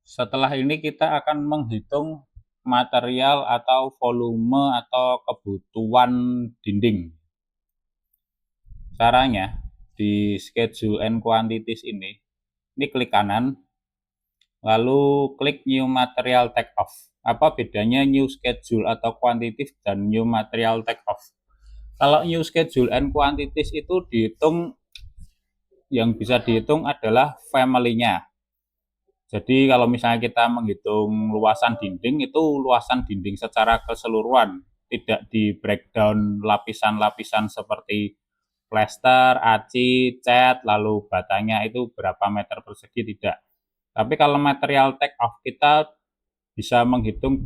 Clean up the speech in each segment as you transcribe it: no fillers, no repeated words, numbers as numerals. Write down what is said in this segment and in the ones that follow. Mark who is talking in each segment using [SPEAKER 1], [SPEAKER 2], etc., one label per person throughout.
[SPEAKER 1] Setelah ini kita akan menghitung material atau volume atau kebutuhan dinding. Caranya di schedule and quantities ini klik kanan, lalu klik new material take off. Apa bedanya new schedule atau quantities dan new material take off? Kalau new schedule and quantities itu dihitung, yang bisa dihitung adalah family-nya. Jadi kalau misalnya kita menghitung luasan dinding, itu luasan dinding secara keseluruhan, tidak di breakdown lapisan-lapisan seperti plester, aci, cat, lalu batanya itu berapa meter persegi, tidak. Tapi kalau material take off, kita bisa menghitung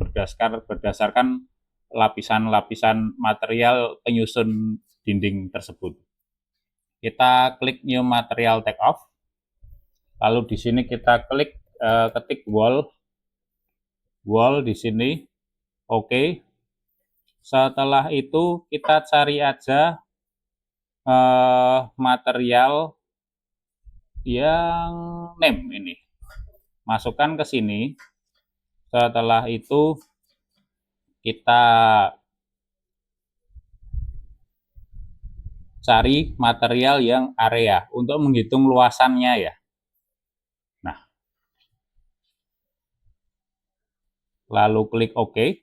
[SPEAKER 1] berdasarkan lapisan-lapisan material penyusun dinding tersebut. Kita klik new material take off, lalu di sini kita klik ketik wall di sini, oke. Setelah itu kita cari aja material yang name ini, masukkan ke sini. Setelah itu kita cari material yang area untuk menghitung luasannya ya. Nah, lalu klik OK.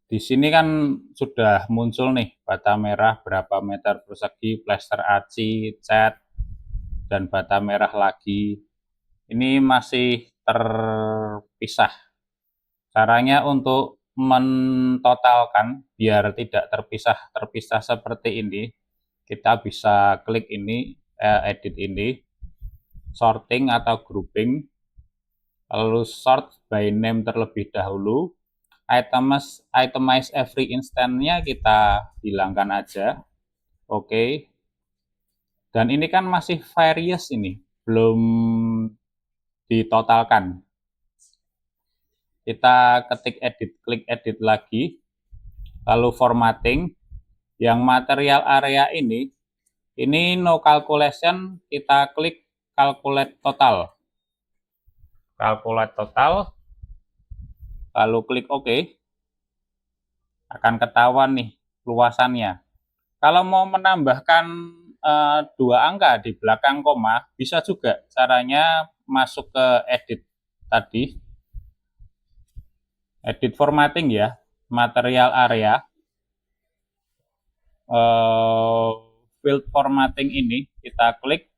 [SPEAKER 1] Di sini kan sudah muncul nih bata merah berapa meter persegi, plester aci, cat, dan bata merah lagi. Ini masih terpisah. Caranya untuk mentotalkan biar tidak terpisah seperti ini, kita bisa klik ini, edit ini, sorting atau grouping, lalu sort by name terlebih dahulu. Itemize every instant-nya kita hilangkan aja. Oke. Dan ini kan masih various, ini belum ditotalkan. Kita ketik edit, klik edit lagi, lalu formatting. Yang material area ini no calculation, kita klik calculate total. Calculate total, lalu klik OK. Akan ketahuan nih luasannya. Kalau mau menambahkan 2 angka di belakang koma, bisa juga. Caranya masuk ke edit tadi, edit formatting ya, material area, field formatting ini kita klik,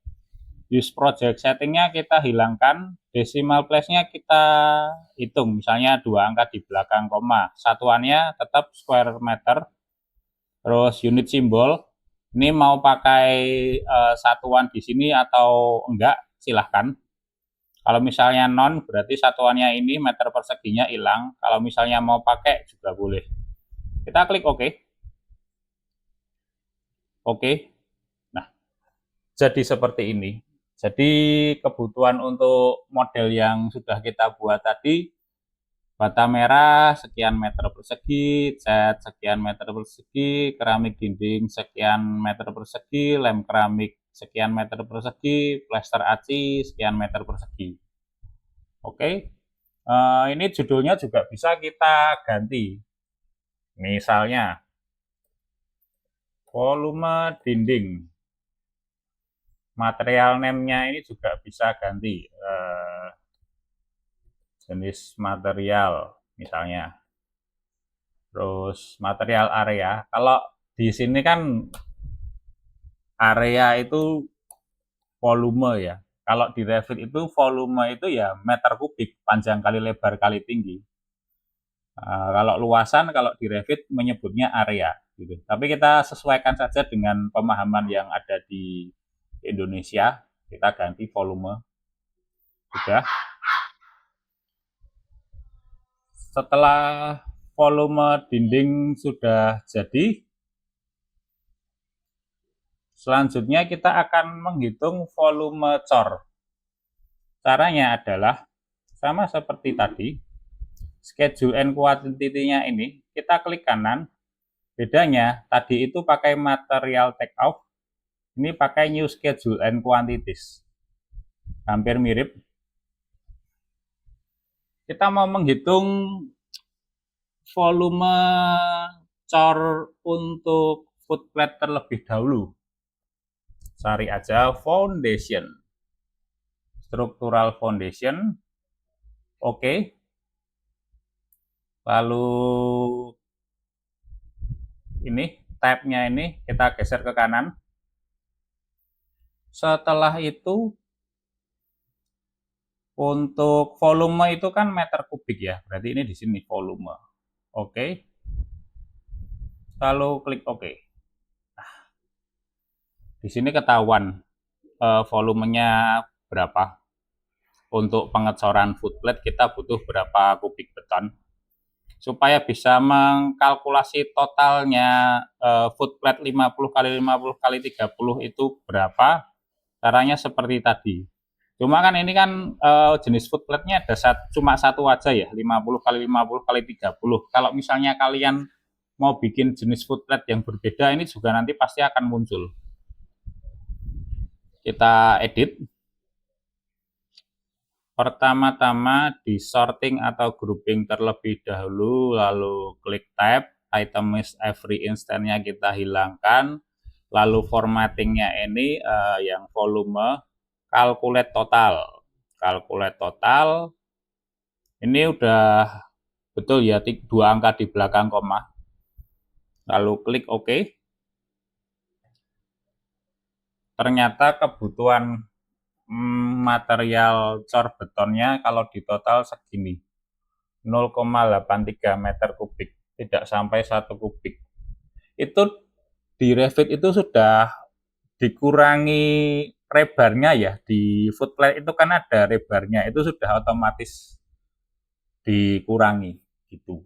[SPEAKER 1] use project settingnya kita hilangkan, decimal place-nya kita hitung, misalnya 2 angka di belakang koma, satuannya tetap square meter, terus unit simbol, ini mau pakai satuan di sini atau enggak, silahkan. Kalau misalnya non, berarti satuannya ini meter perseginya hilang. Kalau misalnya mau pakai juga boleh. Kita klik OK. Oke. Nah, jadi seperti ini. Jadi kebutuhan untuk model yang sudah kita buat tadi, bata merah sekian meter persegi, cat sekian meter persegi, keramik dinding sekian meter persegi, lem keramik sekian meter persegi, plester aci sekian meter persegi. Oke, ini judulnya juga bisa kita ganti. Misalnya, volume dinding. Material name-nya ini juga bisa ganti. Jenis material, misalnya. Terus material area. Kalau di sini kan area itu volume ya. Kalau di Revit itu volume itu ya meter kubik, panjang kali lebar kali tinggi. Kalau luasan, kalau di Revit menyebutnya area. Gitu. Tapi kita sesuaikan saja dengan pemahaman yang ada di Indonesia. Kita ganti volume. Sudah. Setelah volume dinding sudah jadi, selanjutnya kita akan menghitung volume cor. Caranya adalah sama seperti tadi, schedule and quantity-nya ini kita klik kanan. Bedanya tadi itu pakai material take off, Ini pakai new schedule and quantities. Hampir mirip. Kita mau menghitung volume cor untuk foot plate terlebih dahulu. Cari aja foundation. Structural foundation. Oke. Lalu ini tab-nya ini kita geser ke kanan. Setelah itu untuk volume itu kan meter kubik ya. Berarti ini di sini volume. Oke. Lalu klik oke. Nah, di sini ketahuan volumenya berapa. Untuk pengecoran foot plate kita butuh berapa kubik beton. Supaya bisa mengkalkulasi totalnya foot plate 50 kali 50 kali 30 itu berapa, caranya seperti tadi. Cuma kan ini kan jenis foot plate-nya ada cuma satu aja ya, 50 kali 50 kali 30. Kalau misalnya kalian mau bikin jenis foot plate yang berbeda, ini juga nanti pasti akan muncul. Kita edit. Pertama-tama di sorting atau grouping terlebih dahulu, lalu klik tab, item is every instant-nya kita hilangkan, lalu formattingnya ini yang volume, calculate total. Calculate total, ini udah betul ya, 2 angka di belakang koma. Lalu klik OK. Ternyata kebutuhan material cor betonnya kalau di total segini. 0,83 meter kubik, tidak sampai 1 kubik. Itu di Revit itu sudah dikurangi rebarnya ya, di foot plate itu kan ada rebarnya, itu sudah otomatis dikurangi gitu.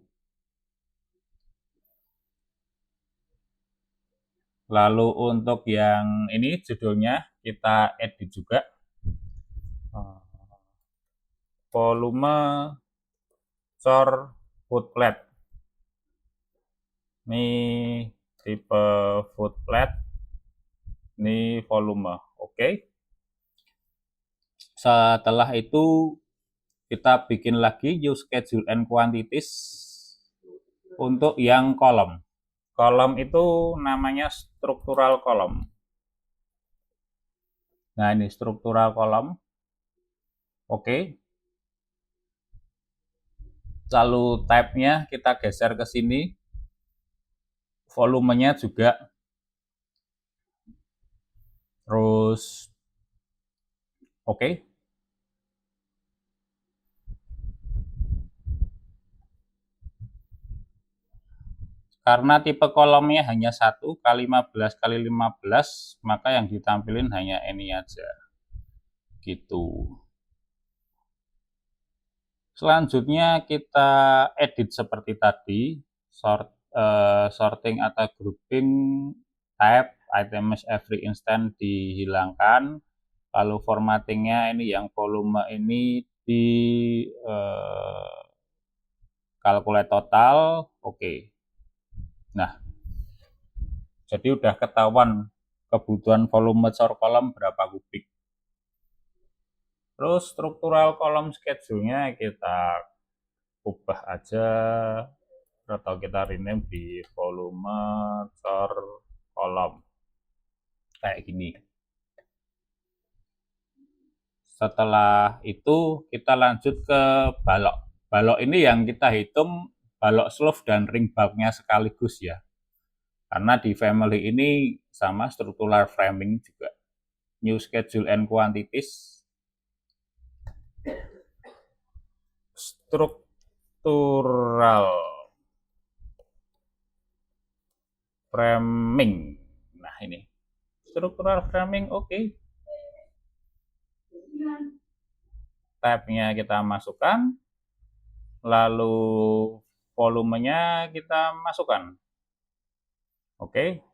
[SPEAKER 1] Lalu untuk yang ini judulnya kita edit juga. Volume cor foot plate. Ini tipe foot plate. Ini volume. Oke. Setelah itu kita bikin lagi use schedule and quantities untuk yang kolom. Kolom itu namanya struktural kolom. Nah, ini struktural kolom. Oke. Lalu tab-nya kita geser ke sini. Volumenya juga. Terus oke. Karena tipe kolomnya hanya 1 kali 15 kali 15, maka yang ditampilin hanya ini aja. Gitu. Selanjutnya kita edit seperti tadi, sorting atau grouping, tab, items every instant dihilangkan, lalu formattingnya ini yang volume ini di calculate total, oke. Nah, jadi udah ketahuan kebutuhan volume cor kolom berapa kubik. Terus struktural kolom schedule-nya kita ubah aja atau kita rename di volume cor kolom kayak gini. Setelah itu kita lanjut ke balok. Balok ini yang kita hitung balok slope dan ring bulk-nya sekaligus ya. Karena di family ini sama struktural framing juga. New schedule and quantities. Struktural framing. Nah, ini. Struktural framing oke. Tab-nya kita masukkan. Lalu volumenya kita masukkan. Oke.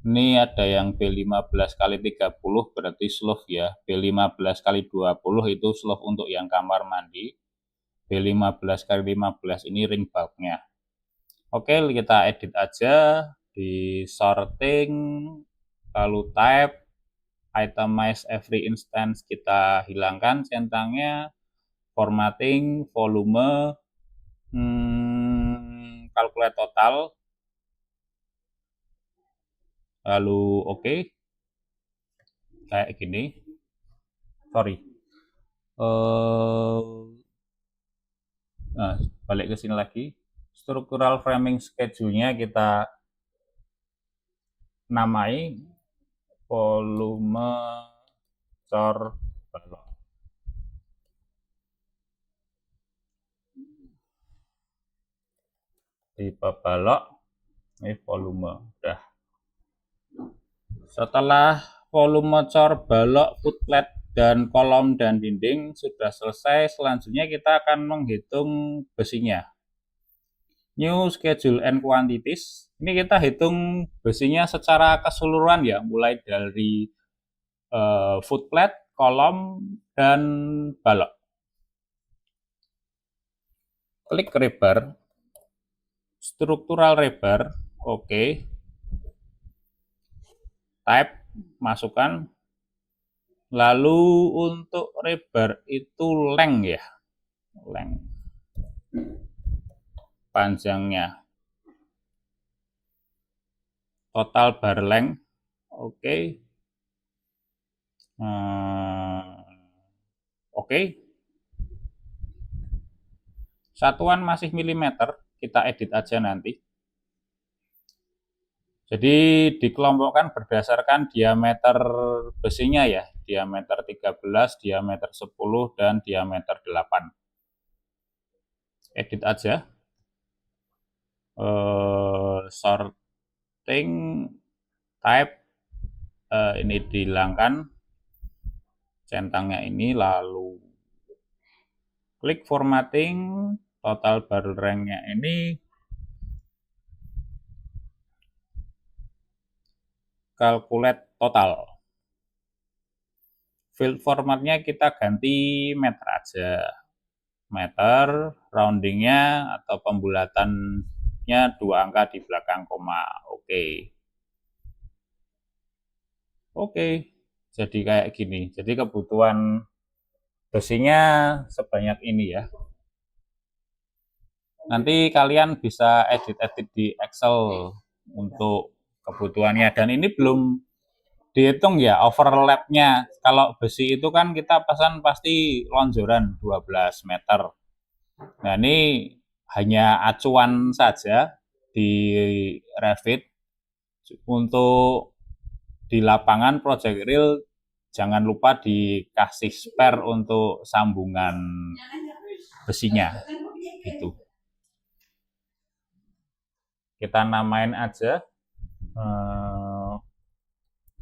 [SPEAKER 1] Ini ada yang B15 kali 30 berarti slope ya. B15 kali 20 itu slope untuk yang kamar mandi. B15 kali 15 ini ring bulbnya. Oke, kita edit aja di sorting, lalu type, itemize every instance kita hilangkan centangnya, formatting, volume, calculate total, lalu oke, kayak gini. Sorry. Nah, balik ke sini lagi. Structural framing schedule-nya kita namai volume cor balok. Tipe balok, ini volume. Udah. Setelah volume cor balok, footplate, dan kolom dan dinding sudah selesai, selanjutnya kita akan menghitung besinya. New schedule and quantities. Ini kita hitung besinya secara keseluruhan ya, mulai dari footplate, kolom, dan balok. Klik rebar, struktural rebar, oke. Type, masukkan. Lalu untuk rebar itu length ya, length, panjangnya. Total bar length, oke. Oke. Satuan masih milimeter, kita edit aja nanti. Jadi dikelompokkan berdasarkan diameter besinya ya, diameter 13, diameter 10, dan diameter 8. Edit aja. Sorting, type, ini dihilangkan centangnya ini, lalu klik formatting, total bar length-nya ini calculate total. Field formatnya kita ganti meter aja, meter, roundingnya atau pembulatannya 2 angka di belakang koma, oke. Oke, jadi kayak gini. Jadi kebutuhan besinya sebanyak ini ya. Nanti kalian bisa edit-edit di Excel untuk kebutuhannya. Dan ini belum dihitung ya overlapnya. Kalau besi itu kan kita pesan pasti lonjoran 12 meter. Nah ini hanya acuan saja di Revit. Untuk di lapangan project real jangan lupa dikasih spare untuk sambungan besinya. Gitu. Kita namain aja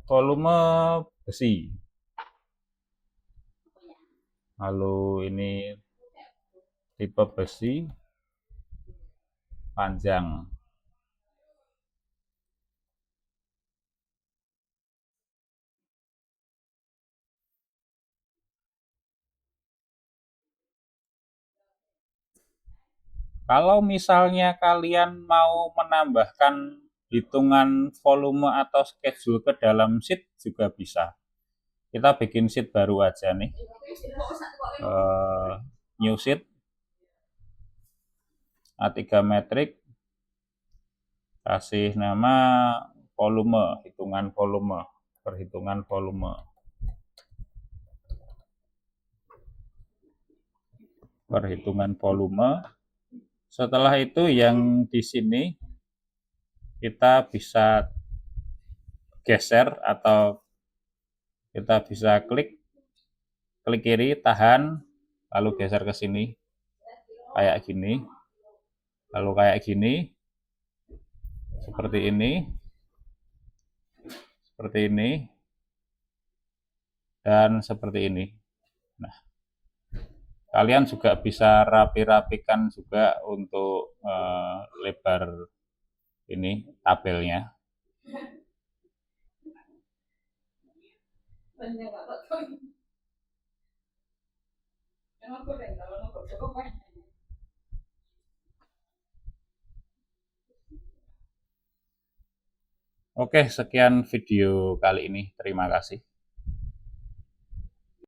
[SPEAKER 1] volume besi. Lalu ini tipe besi panjang. Kalau misalnya kalian mau menambahkan hitungan volume atau schedule ke dalam sheet juga bisa. Kita bikin sheet baru aja nih. New sheet. A3 metrik. Kasih nama volume, hitungan volume, perhitungan volume. Perhitungan volume. Setelah itu yang di sini kita bisa geser atau kita bisa klik kiri, tahan, lalu geser ke sini kayak gini, lalu kayak gini, seperti ini, dan seperti ini. Nah, kalian juga bisa rapi-rapikan juga untuk lebar ini tabelnya. Oke, sekian video kali ini. Terima kasih.